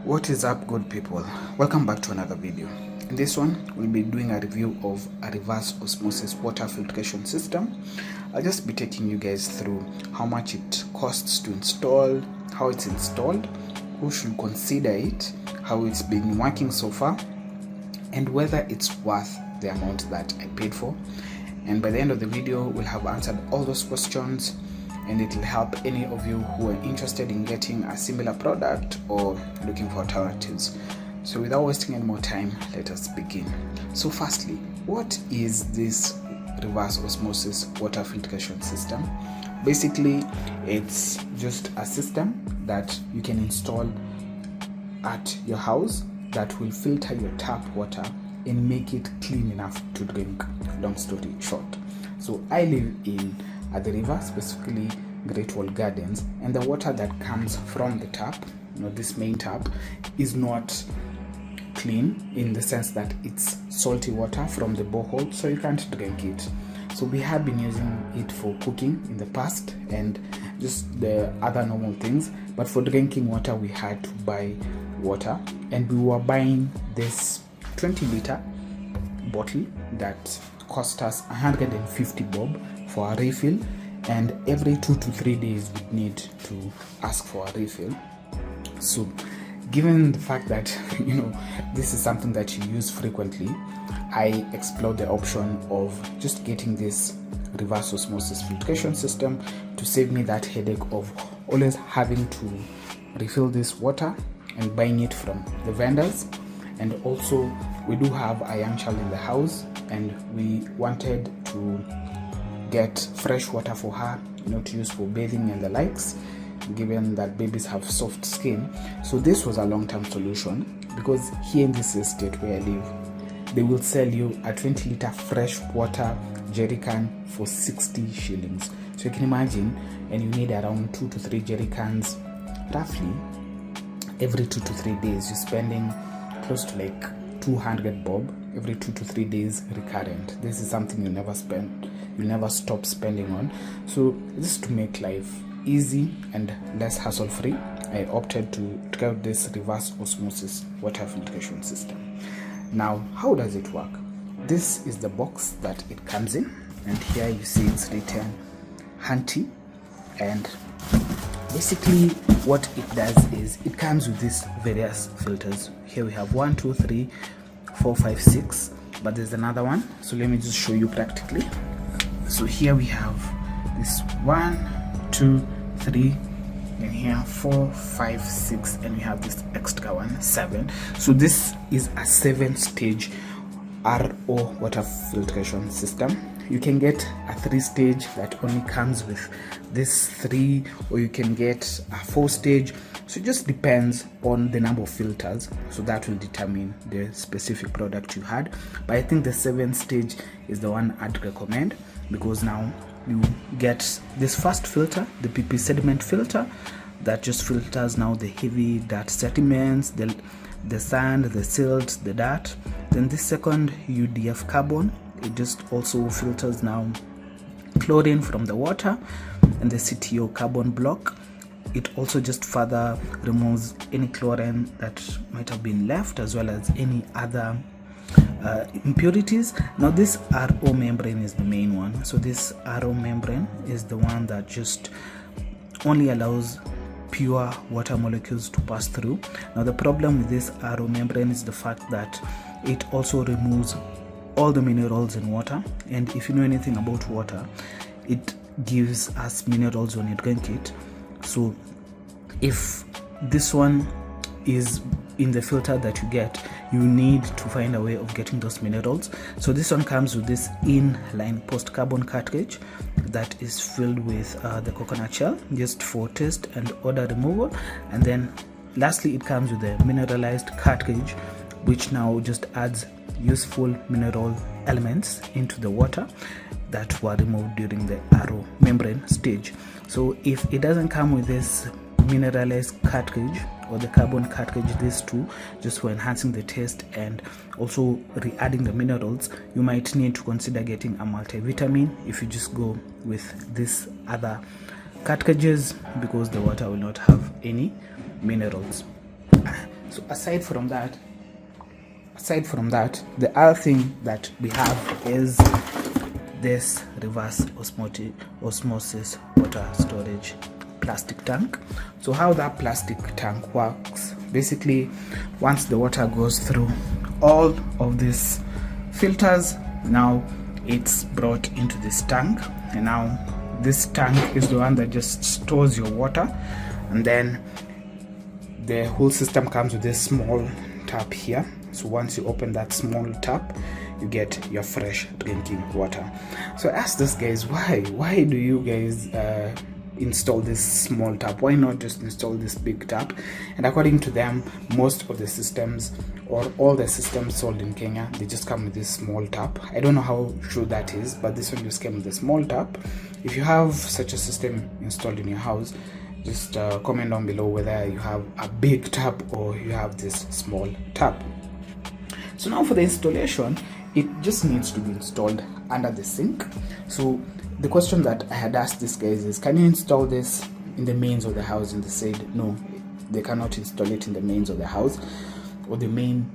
What is up, good people? Welcome back to another video. In this one, we'll be doing a review of a reverse osmosis water filtration system. I'll just be taking you guys through how much it costs to install, how it's installed, who should consider it, how it's been working so far, and whether it's worth the amount that I paid for. And by the end of the video, we'll have answered all those questions, and it will help any of you who are interested in getting a similar product or looking for alternatives. So without wasting any more time, let us begin. So firstly, what is this reverse osmosis water filtration system? Basically, it's just a system that you can install at your house that will filter your tap water and make it clean enough to drink. Long story short, so I live at the river, specifically Great Wall Gardens, and the water that comes from the tap, this main tap, is not clean in the sense that it's salty water from the borehole, so you can't drink it. So we have been using it for cooking in the past and just the other normal things, but for drinking water we had to buy water, and we were buying this 20-liter bottle that cost us 150 bob for a refill, and every 2 to 3 days we need to ask for a refill. So given the fact that this is something that you use frequently, I explored the option of just getting this reverse osmosis filtration system to save me that headache of always having to refill this water and buying it from the vendors. And also, we do have a young child in the house, and we wanted to get fresh water for her, to use for bathing and the likes, given that babies have soft skin. So this was a long-term solution, because here in this estate where I live, they will sell you a 20-liter fresh water jerry can for 60 shillings. So you can imagine, and you need around 2 to 3 jerry cans roughly every 2 to 3 days. You're spending close to like 200 bob every 2 to 3 days recurrent. This is something you never stop spending on. So just to make life easy and less hassle free, I opted to try out this reverse osmosis water filtration system. Now, how does it work? This is the box that it comes in, and here you see it's written Hanti, and basically what it does is it comes with these various filters. Here we have 1, 2, 3, 4, 5, 6, but there's another one, so let me just show you practically. So here we have this 1, 2, 3, and here 4, 5, 6, and we have this extra one, 7. So this is a 7-stage RO water filtration system. You can get a 3-stage that only comes with this 3, or you can get a 4-stage. So it just depends on the number of filters, so that will determine the specific product you had. But I think the 7-stage is the one I'd recommend, because now you get this first filter, the PP sediment filter, that just filters now the heavy dirt sediments, the sand, the silt, the dirt. Then this second UDF carbon, it just also filters now chlorine from the water, and the CTO carbon block. It also just further removes any chlorine that might have been left, as well as any other impurities. Now this RO membrane is the main one. So this RO membrane is the one that just only allows pure water molecules to pass through. Now the problem with this RO membrane is the fact that it also removes all the minerals in water, and if you know anything about water, it gives us minerals when you drink it. So if this one is in the filter that you get, you need to find a way of getting those minerals. So this one comes with this inline post carbon cartridge that is filled with the coconut shell, just for taste and odor removal. And then lastly, it comes with the mineralized cartridge, which now just adds useful mineral elements into the water that were removed during the RO membrane stage. So if it doesn't come with this mineralized cartridge or the carbon cartridge, these two, just for enhancing the taste and also re-adding the minerals, you might need to consider getting a multivitamin if you just go with this other cartridges, because the water will not have any minerals. So aside from that, the other thing that we have is this reverse osmosis water storage plastic tank. So how that plastic tank works, basically once the water goes through all of these filters, now it's brought into this tank, and now this tank is the one that just stores your water, and then the whole system comes with this small tap here. So once you open that small tap, you get your fresh drinking water. So I asked these guys, why do you guys install this small tap? Why not just install this big tap? And according to them, most of the systems, or all the systems sold in Kenya, they just come with this small tap. I don't know how true that is, but this one just came with a small tap. If you have such a system installed in your house, just comment down below whether you have a big tap or you have this small tap. So now for the installation, it just needs to be installed under the sink. So the question that I had asked these guys is, can you install this in the mains of the house? And they said no, they cannot install it in the mains of the house or the main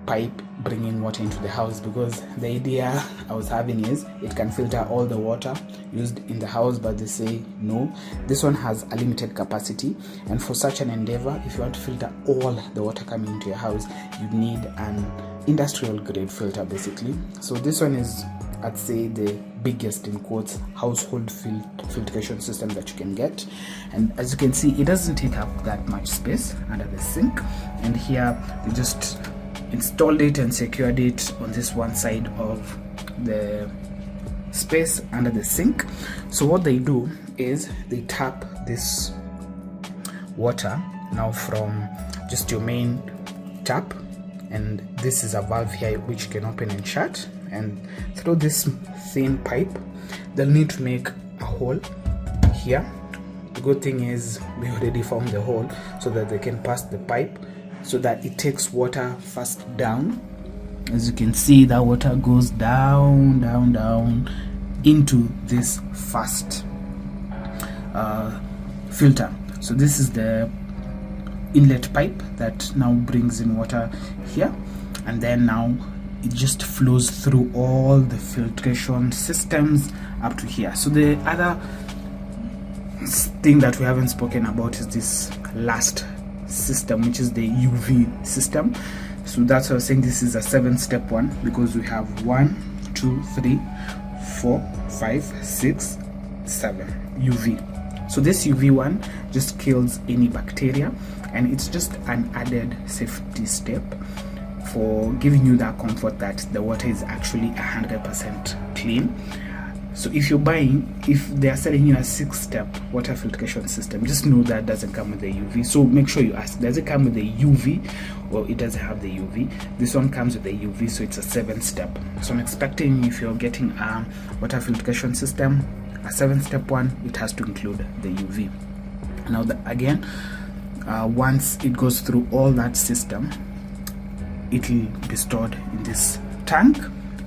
pipe bringing water into the house, because the idea I was having is it can filter all the water used in the house, but they say no, this one has a limited capacity, and for such an endeavor, if you want to filter all the water coming into your house, you need an industrial grade filter basically. So this one is, I'd say, the biggest in quotes household filtration system that you can get, and as you can see, it doesn't take up that much space under the sink. And here they just installed it and secured it on this one side of the space under the sink. So what they do is they tap this water now from just your main tap, and this is a valve here which you can open and shut, and through this thin pipe they'll need to make a hole here. The good thing is we already found the hole so that they can pass the pipe so that it takes water first down. As you can see, that water goes down into this first filter. So this is the inlet pipe that now brings in water here, and then now it just flows through all the filtration systems up to here. So the other thing that we haven't spoken about is this last system, which is the UV system. So that's why I was saying this is a 7-step one, because we have 1, 2, 3, 4, 5, 6, 7 UV. So this UV one just kills any bacteria, and it's just an added safety step for giving you that comfort that the water is actually 100% clean. So if you're buying, if they are selling you a 6-step water filtration system, just know that doesn't come with the UV. So make sure you ask, does it come with the UV or it doesn't have the UV? This one comes with the UV, so it's a 7-step. So I'm expecting if you're getting a water filtration system, a 7-step one, it has to include the UV. Now again, once it goes through all that system, it will be stored in this tank.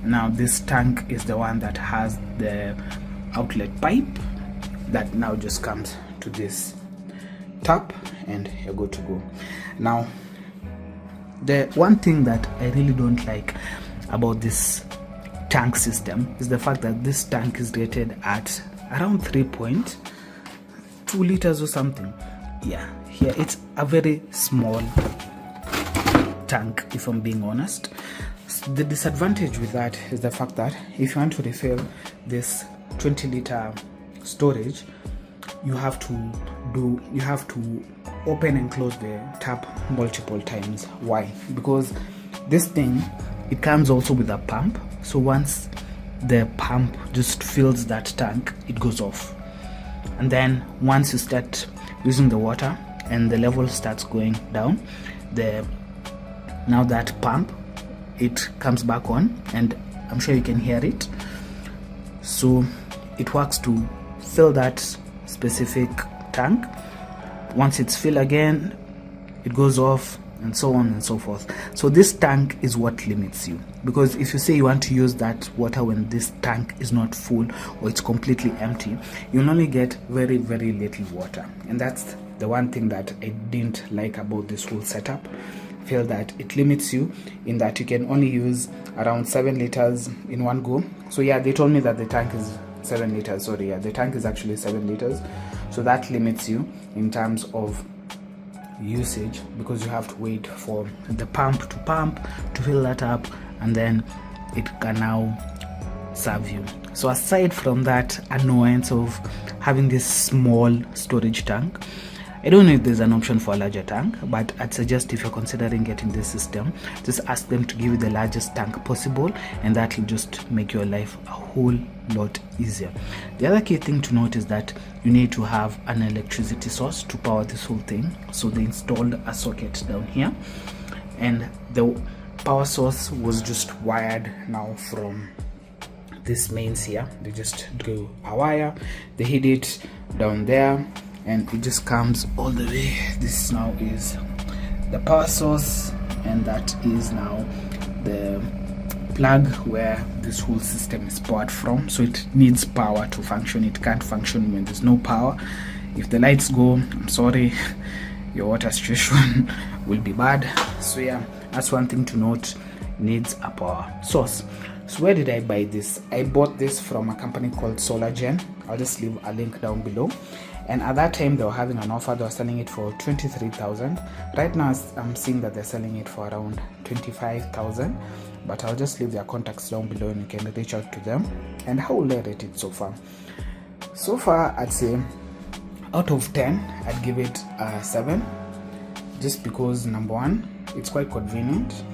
Now this tank is the one that has the outlet pipe that now just comes to this tap, and you're good to go. Now the one thing that I really don't like about this tank system is the fact that this tank is rated at around 3.2 liters or something. Yeah, here it's a very small tank, if I'm being honest. The disadvantage with that is the fact that if you want to refill this 20-liter storage, you have to open and close the tap multiple times. Why? Because this thing, it comes also with a pump. So once the pump just fills that tank, it goes off, and then once you start using the water and the level starts going down, now that pump, it comes back on, and I'm sure you can hear it. So it works to fill that specific tank. Once it's filled again, it goes off, and so on and so forth. So this tank is what limits you, because if you say you want to use that water when this tank is not full or it's completely empty, you'll only get very, very little water. And that's the one thing that I didn't like about this whole setup, feel that it limits you in that you can only use around 7 liters in one go. So yeah, they told me that the tank is 7 liters. Sorry, yeah, the tank is actually 7 liters. So that limits you in terms of usage, because you have to wait for the pump to fill that up, and then it can now serve you. So aside from that annoyance of having this small storage tank, I don't know if there's an option for a larger tank, but I'd suggest if you're considering getting this system, just ask them to give you the largest tank possible, and that will just make your life a whole lot easier. The other key thing to note is that you need to have an electricity source to power this whole thing. So they installed a socket down here, and the power source was just wired now from this mains here. They just drew a wire, they hid it down there, and it just comes all the way. This now is the power source, and that is now the plug where this whole system is powered from. So it needs power to function. It can't function when there's no power. If the lights go, I'm sorry, your water situation will be bad. So yeah, that's one thing to note, needs a power source. So where did I buy this? I bought this from a company called SolarGen. I'll just leave a link down below. And at that time they were having an offer. They were selling it for 23,000. Right now I'm seeing that they're selling it for around 25,000, but I'll just leave their contacts down below and you can reach out to them. And how will I rate it so far? So far I'd say out of 10 I'd give it a 7, just because number one, it's quite convenient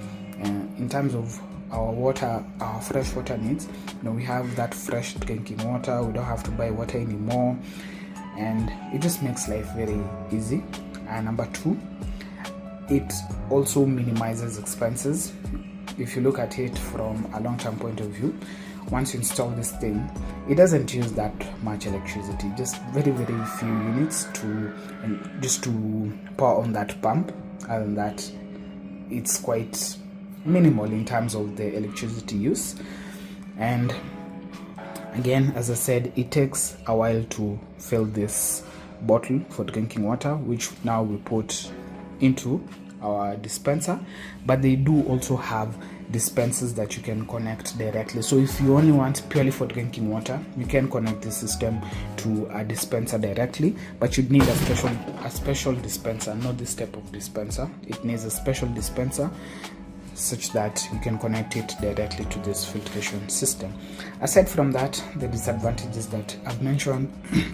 in terms of our water, our fresh water needs. We have that fresh drinking water. We don't have to buy water anymore, and it just makes life very easy. And number two, it also minimizes expenses. If you look at it from a long-term point of view, once you install this thing, it doesn't use that much electricity, just very few units to power on that pump. Other than that, it's quite minimal in terms of the electricity use. And again, as I said, it takes a while to fill this bottle for drinking water, which now we put into our dispenser. But they do also have dispensers that you can connect directly. So if you only want purely for drinking water, you can connect the system to a dispenser directly, but you'd need a special dispenser, not this type of dispenser. It needs a special dispenser such that you can connect it directly to this filtration system. Aside from that, the disadvantages that I've mentioned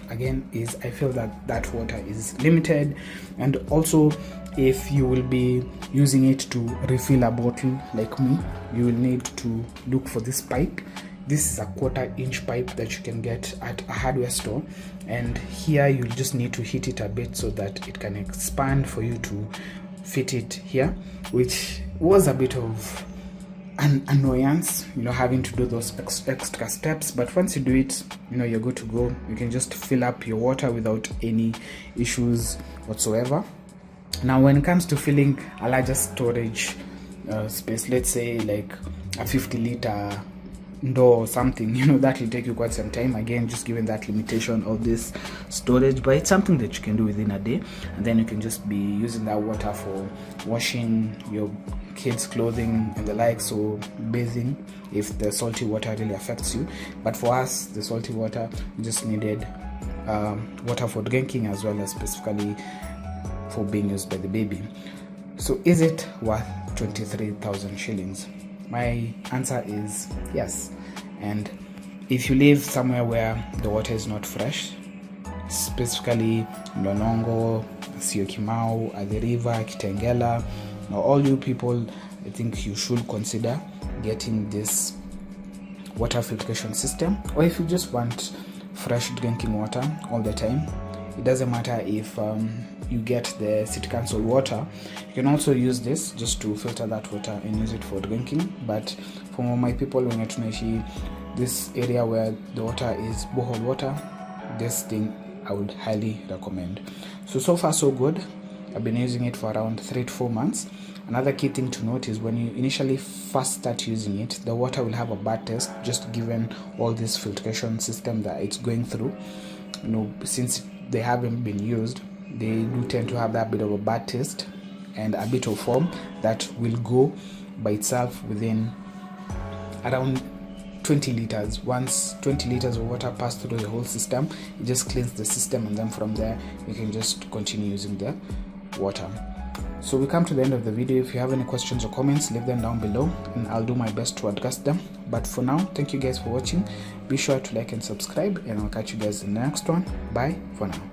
again is I feel that water is limited, and also if you will be using it to refill a bottle like me, you will need to look for this pipe. This is a 1/4 inch pipe that you can get at a hardware store, and here you just need to heat it a bit so that it can expand for you to fit it here, which was a bit of an annoyance, having to do those extra steps. But once you do it, you're good to go. You can just fill up your water without any issues whatsoever. Now when it comes to filling a larger storage space, let's say like a 50-liter door or something, that will take you quite some time, again just given that limitation of this storage. But it's something that you can do within a day, and then you can just be using that water for washing your kids' clothing and the like, so bathing if the salty water really affects you. But for us, the salty water, we just needed water for drinking as well as specifically for being used by the baby. So is it worth 23,000 shillings? My answer is yes. And if you live somewhere where the water is not fresh, specifically Lonongo, Syokimau, at the river, Kitengela, all you people, I think you should consider getting this water filtration system. Or if you just want fresh drinking water all the time, it doesn't matter if you get the city council water. You can also use this just to filter that water and use it for drinking. But for my people in Tunaishi, this area where the water is borehole water, this thing I would highly recommend. So far so good. I've been using it for around 3 to 4 months. Another key thing to note is when you initially first start using it, the water will have a bad taste, just given all this filtration system that it's going through. Since they haven't been used, they do tend to have that bit of a bad taste. and a bit of foam that will go by itself within around 20 liters. Once 20 liters of water pass through the whole system, it just cleans the system, and then from there you can just continue using the water. So we come to the end of the video. If you have any questions or comments, leave them down below and I'll do my best to address them. But for now, thank you guys for watching. Be sure to like and subscribe, and I'll catch you guys in the next one. Bye for now.